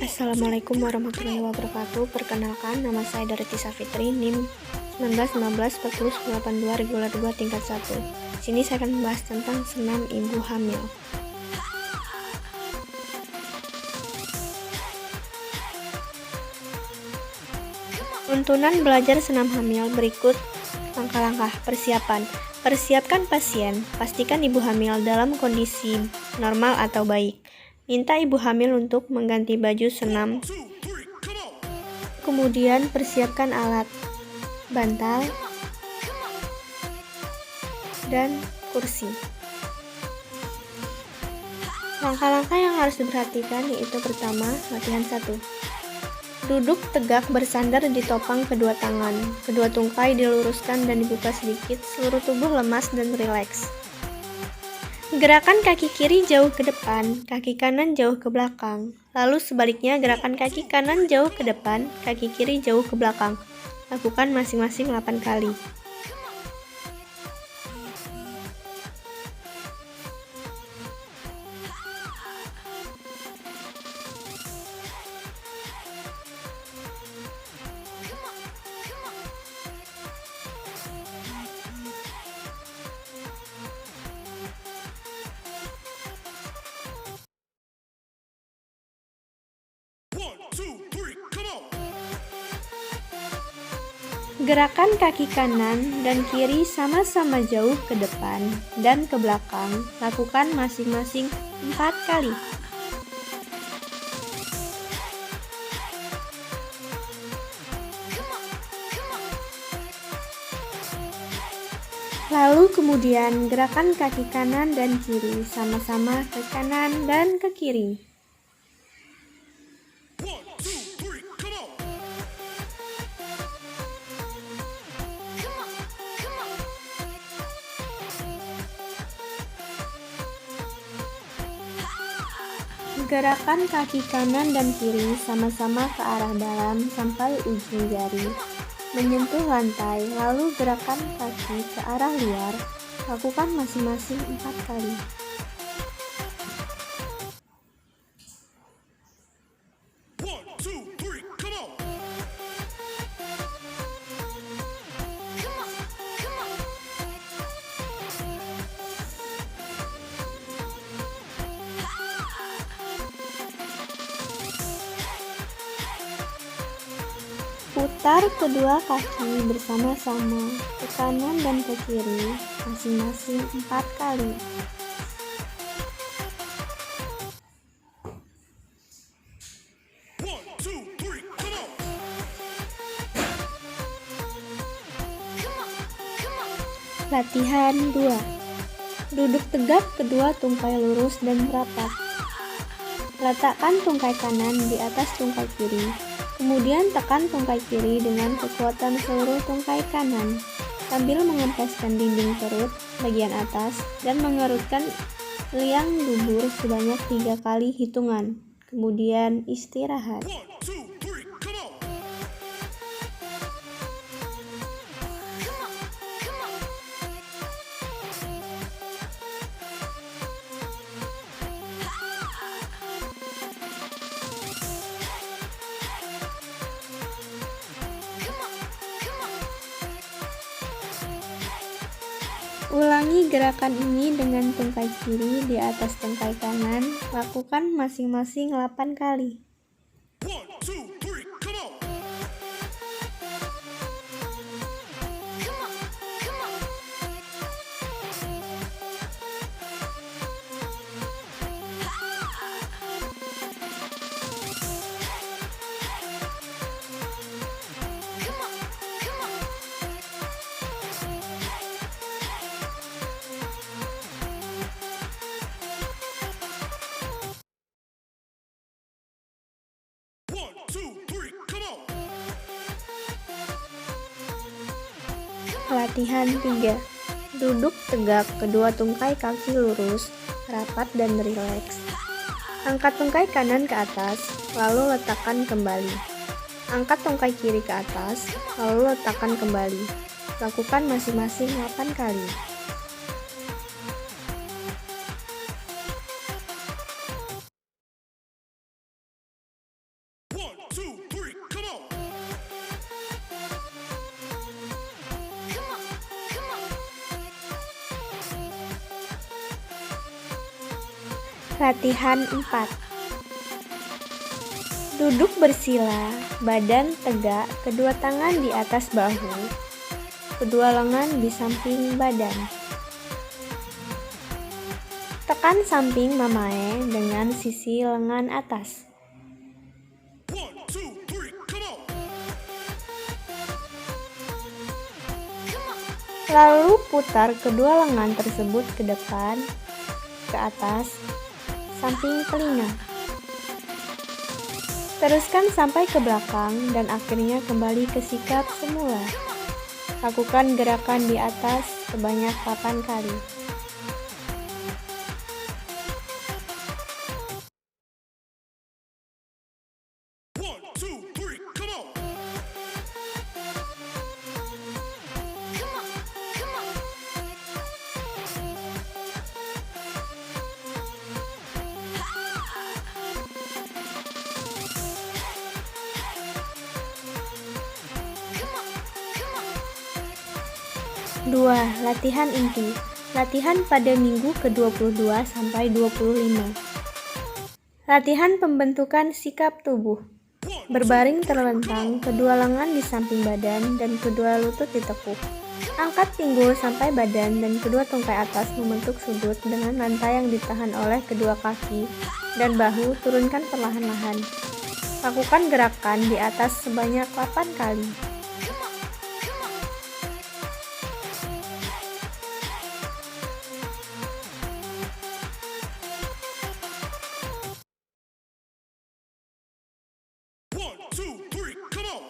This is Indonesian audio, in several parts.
Assalamualaikum warahmatullahi wabarakatuh. Perkenalkan, nama saya Darti Safitri, NIM 19154082 reguler 2 tingkat 1. Sini saya akan membahas tentang senam ibu hamil. Tuntunan belajar senam hamil berikut langkah-langkah persiapan. Persiapkan pasien, pastikan ibu hamil dalam kondisi normal atau baik. Minta ibu hamil untuk mengganti baju senam. Kemudian persiapkan alat, bantal, dan kursi. Langkah-langkah yang harus diperhatikan yaitu pertama, latihan 1. Duduk tegak bersandar di topang kedua tangan. Kedua tungkai diluruskan dan dibuka sedikit, seluruh tubuh lemas dan rileks. Gerakan kaki kiri jauh ke depan, kaki kanan jauh ke belakang. Lalu sebaliknya, gerakan kaki kanan jauh ke depan, kaki kiri jauh ke belakang. Lakukan masing-masing 8 kali. Gerakan kaki kanan dan kiri sama-sama jauh ke depan dan ke belakang. Lakukan masing-masing 4 kali. Lalu kemudian gerakan kaki kanan dan kiri sama-sama ke kanan dan ke kiri. Gerakan kaki kanan dan kiri sama-sama ke arah dalam sampai ujung jari menyentuh lantai, lalu gerakan kaki ke arah luar. Lakukan masing-masing 4 kali. Putar kedua kaki bersama-sama ke kanan dan ke kiri masing-masing 4 kali. Latihan 2. Duduk tegak, kedua tungkai lurus dan merapat. Letakkan tungkai kanan di atas tungkai kiri. Kemudian tekan tungkai kiri dengan kekuatan seluruh tungkai kanan sambil mengempeskan dinding perut bagian atas dan mengerutkan liang dubur sebanyak 3 kali hitungan. Kemudian istirahat. Ulangi gerakan ini dengan tungkai kiri di atas tungkai kanan. Lakukan masing-masing 8 kali. Latihan 3. Duduk tegak, kedua tungkai kaki lurus, rapat dan rileks. Angkat tungkai kanan ke atas, lalu letakkan kembali. Angkat tungkai kiri ke atas, lalu letakkan kembali. Lakukan masing-masing 8 kali. One, two, three, come on. Latihan 4. Duduk bersila, badan tegak, kedua tangan di atas bahu, kedua lengan di samping badan. Tekan samping mamae dengan sisi lengan atas. One, two, three, come on. Lalu putar kedua lengan tersebut ke depan, ke atas, samping telinga. Teruskan sampai ke belakang dan akhirnya kembali ke sikap semula. Lakukan gerakan di atas sebanyak 8 kali. One, two, three, come on. 2. Latihan inti. Latihan pada minggu ke-22 sampai 25. Latihan pembentukan sikap tubuh. Berbaring terlentang, kedua lengan di samping badan dan kedua lutut ditekuk. Angkat pinggul sampai badan dan kedua tungkai atas membentuk sudut dengan lantai yang ditahan oleh kedua kaki dan bahu turunkan perlahan-lahan. Lakukan gerakan di atas sebanyak 8 kali.1, 2, 3, come on.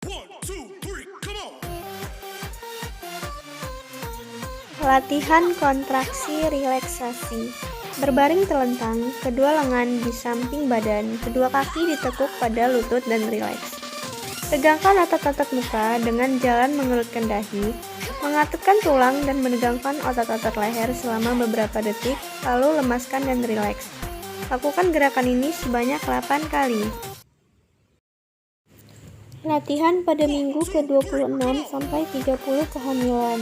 One, two, three, come on. Latihan kontraksi relaksasi. Berbaring terlentang, kedua lengan di samping badan, kedua kaki ditekuk pada lutut dan rileks. Tegangkan otot-otot muka dengan jalan mengerutkan dahi, mengatupkan tulang dan menegangkan otot-otot leher selama beberapa detik, lalu lemaskan dan rileks. Lakukan gerakan ini sebanyak 8 kali. Latihan pada minggu ke-26 sampai 30 kehamilan.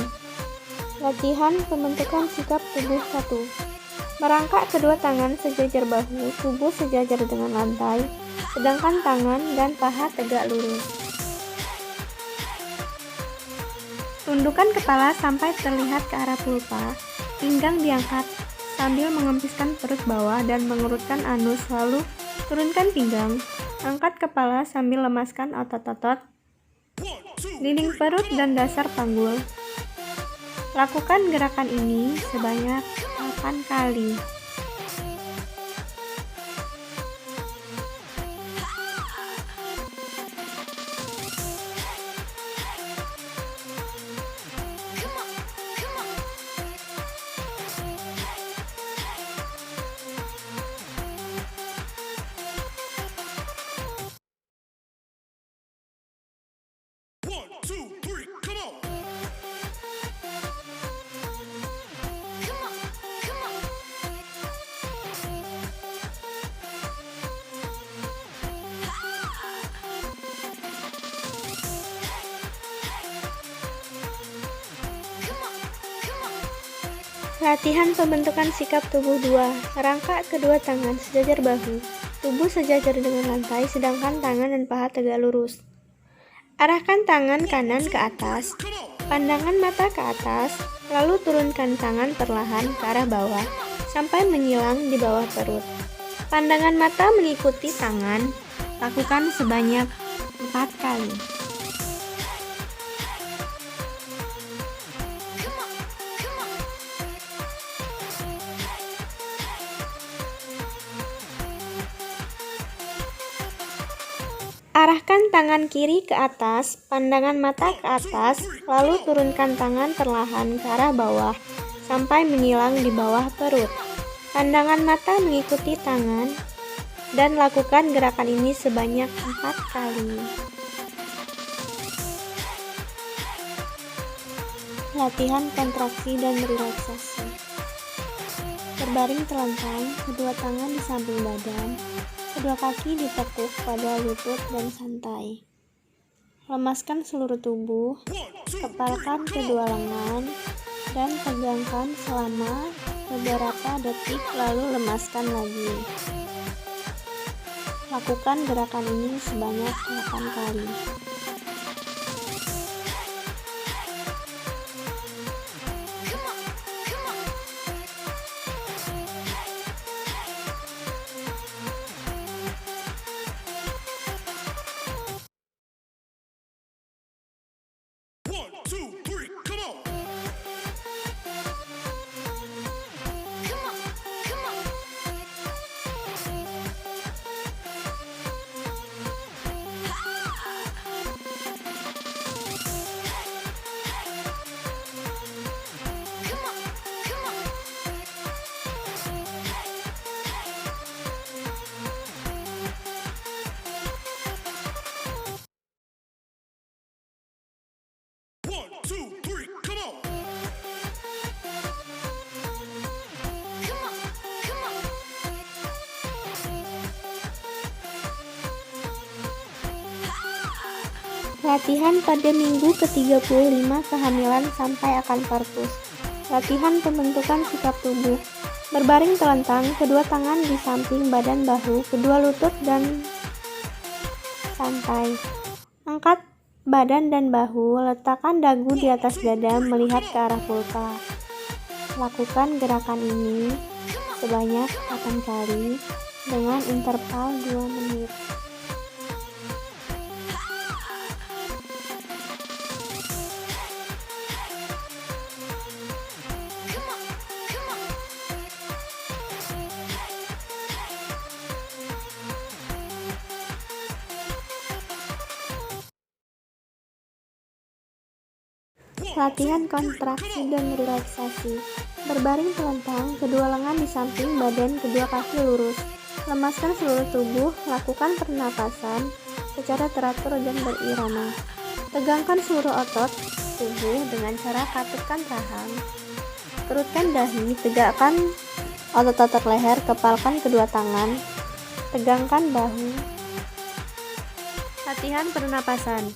Latihan pembentukan sikap tubuh 1. Merangkak kedua tangan sejajar bahu, tubuh sejajar dengan lantai, sedangkan tangan dan paha tegak lurus. Tundukkan kepala sampai terlihat ke arah pulpa, pinggang diangkat sambil mengempiskan perut bawah dan mengerutkan anus, lalu turunkan pinggang, angkat kepala sambil lemaskan otot-otot, dinding perut dan dasar panggul. Lakukan gerakan ini sebanyak 8 kali. One, two, three, come on. Latihan pembentukan sikap tubuh 2. Rangkak kedua tangan sejajar bahu, tubuh sejajar dengan lantai, sedangkan tangan dan paha tegak lurus. Arahkan tangan kanan ke atas, pandangan mata ke atas, lalu turunkan tangan perlahan ke arah bawah sampai menyilang di bawah perut. Pandangan mata mengikuti tangan, lakukan sebanyak 4 kali. Arahkan tangan kiri ke atas, pandangan mata ke atas, lalu turunkan tangan perlahan ke arah bawah sampai menghilang di bawah perut. Pandangan mata mengikuti tangan dan lakukan gerakan ini sebanyak 4 kali. Latihan kontraksi dan relaksasi. Berbaring telentang, kedua tangan di samping badan, kedua kaki ditekuk pada lutut dan santai. Lemaskan seluruh tubuh, kepalkan kedua lengan, dan tegangkan selama beberapa detik lalu lemaskan lagi. Lakukan gerakan ini sebanyak 8 kali. One, two, three, come on. One, two, three, come on. Latihan pada minggu ke-35 kehamilan sampai akan partus. Latihan pembentukan sikap tubuh. Berbaring telentang, kedua tangan di samping badan bahu, kedua lutut dan santai. Angkat badan dan bahu, letakkan dagu di atas dada melihat ke arah pulpa. Lakukan gerakan ini sebanyak 8 kali dengan interval 2 menit. Latihan kontraksi dan relaksasi. Berbaring telentang, kedua lengan di samping badan, kedua kaki lurus. Lemaskan seluruh tubuh, lakukan pernapasan secara teratur dan berirama. Tegangkan seluruh otot tubuh dengan cara katupkan rahang. Kerutkan dahi, tegakkan otot-otot leher, kepalkan kedua tangan, tegangkan bahu. Latihan pernapasan.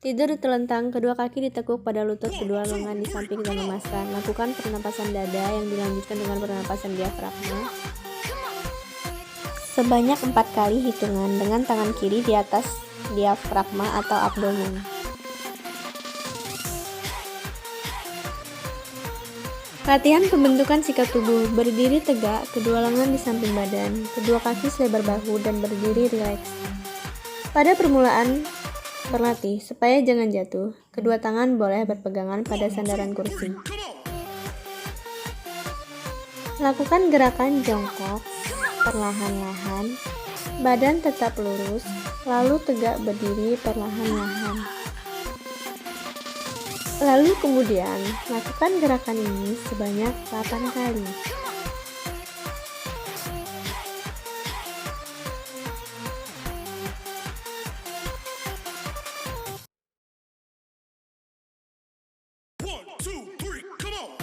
Tidur telentang, kedua kaki ditekuk pada lutut, kedua lengan di samping dan lemaskan. Lakukan pernapasan dada yang dilanjutkan dengan pernapasan diafragma sebanyak 4 kali hitungan dengan tangan kiri di atas diafragma atau abdomen. Latihan pembentukan sikap tubuh. Berdiri tegak, kedua lengan di samping badan, kedua kaki selebar bahu dan berdiri rileks. Pada permulaan berlatih, supaya jangan jatuh, kedua tangan boleh berpegangan pada sandaran kursi. Lakukan gerakan jongkok perlahan-lahan, badan tetap lurus, lalu tegak berdiri perlahan-lahan. Lalu kemudian, lakukan gerakan ini sebanyak 8 kali. One, two, three, come on.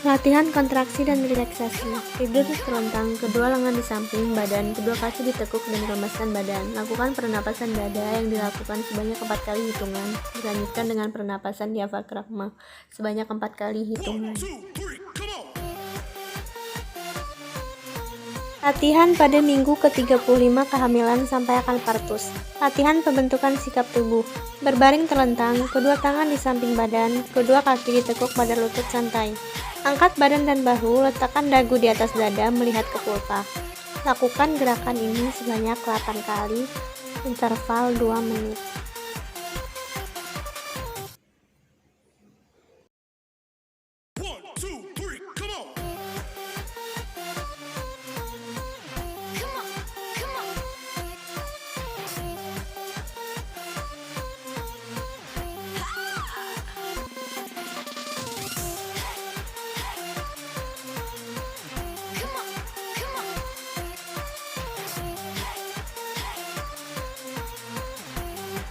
Latihan kontraksi dan relaksasi. Tidur telentang, kedua lengan di samping badan, kedua kaki ditekuk dan lemaskan badan. Lakukan pernapasan dada yang dilakukan sebanyak 4 kali hitungan. Dilanjutkan dengan pernapasan diafragma sebanyak 4 kali hitungan. Two, three, come on. Latihan pada minggu ke-35 kehamilan sampai akan partus. Latihan pembentukan sikap tubuh. Berbaring telentang, kedua tangan di samping badan, kedua kaki ditekuk pada lutut santai. Angkat badan dan bahu, letakkan dagu di atas dada melihat ke pulpa. Lakukan gerakan ini sebanyak 8 kali, interval 2 menit.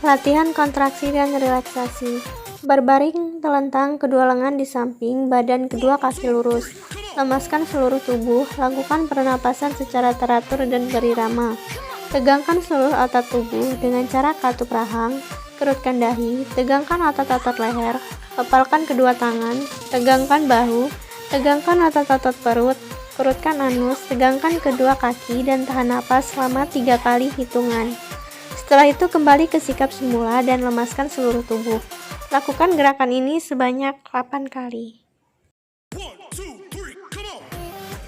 Latihan kontraksi dan relaksasi. Berbaring telentang kedua lengan di samping badan, kedua kaki lurus. Lemaskan seluruh tubuh, lakukan pernapasan secara teratur dan berirama. Tegangkan seluruh otot tubuh dengan cara katup rahang, kerutkan dahi, tegangkan otot-otot leher, kepalkan kedua tangan, tegangkan bahu, tegangkan otot-otot perut, kerutkan anus, tegangkan kedua kaki dan tahan napas selama 3 kali hitungan. Setelah itu kembali ke sikap semula dan lemaskan seluruh tubuh. Lakukan gerakan ini sebanyak 8 kali. 1, 2, 3, come on.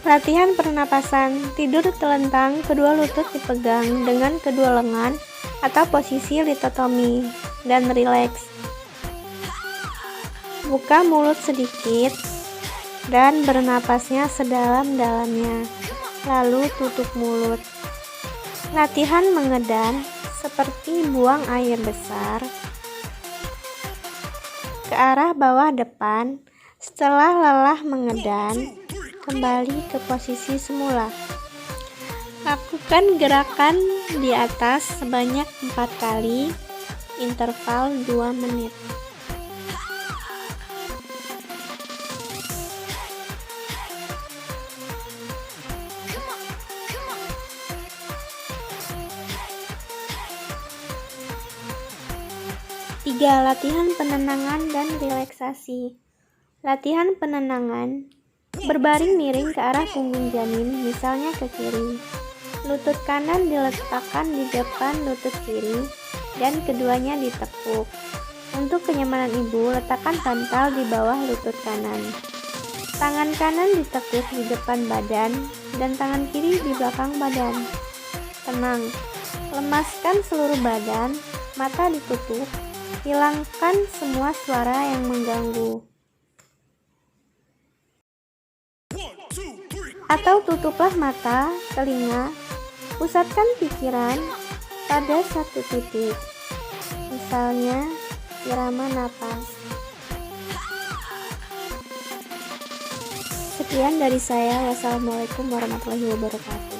Latihan pernapasan. Tidur telentang, kedua lutut dipegang dengan kedua lengan atau posisi litotomi dan rileks. Buka mulut sedikit dan bernapasnya sedalam-dalamnya. Lalu tutup mulut. Latihan mengedam seperti buang air besar ke arah bawah depan. Setelah lelah mengedam, kembali ke posisi semula. Lakukan gerakan di atas sebanyak 4 kali, interval 2 menit. Tiga, latihan penenangan dan relaksasi. Latihan penenangan. Berbaring miring ke arah punggung janin, misalnya ke kiri. Lutut kanan diletakkan di depan lutut kiri dan keduanya ditekuk. Untuk kenyamanan ibu, letakkan bantal di bawah lutut kanan. Tangan kanan ditekuk di depan badan dan tangan kiri di belakang badan. Tenang, lemaskan seluruh badan, mata ditutup. Hilangkan semua suara yang mengganggu. 1, 2, 3. Atau tutuplah mata, telinga. Pusatkan pikiran pada satu titik. Misalnya, irama napas. Sekian dari saya. Wassalamualaikum warahmatullahi wabarakatuh.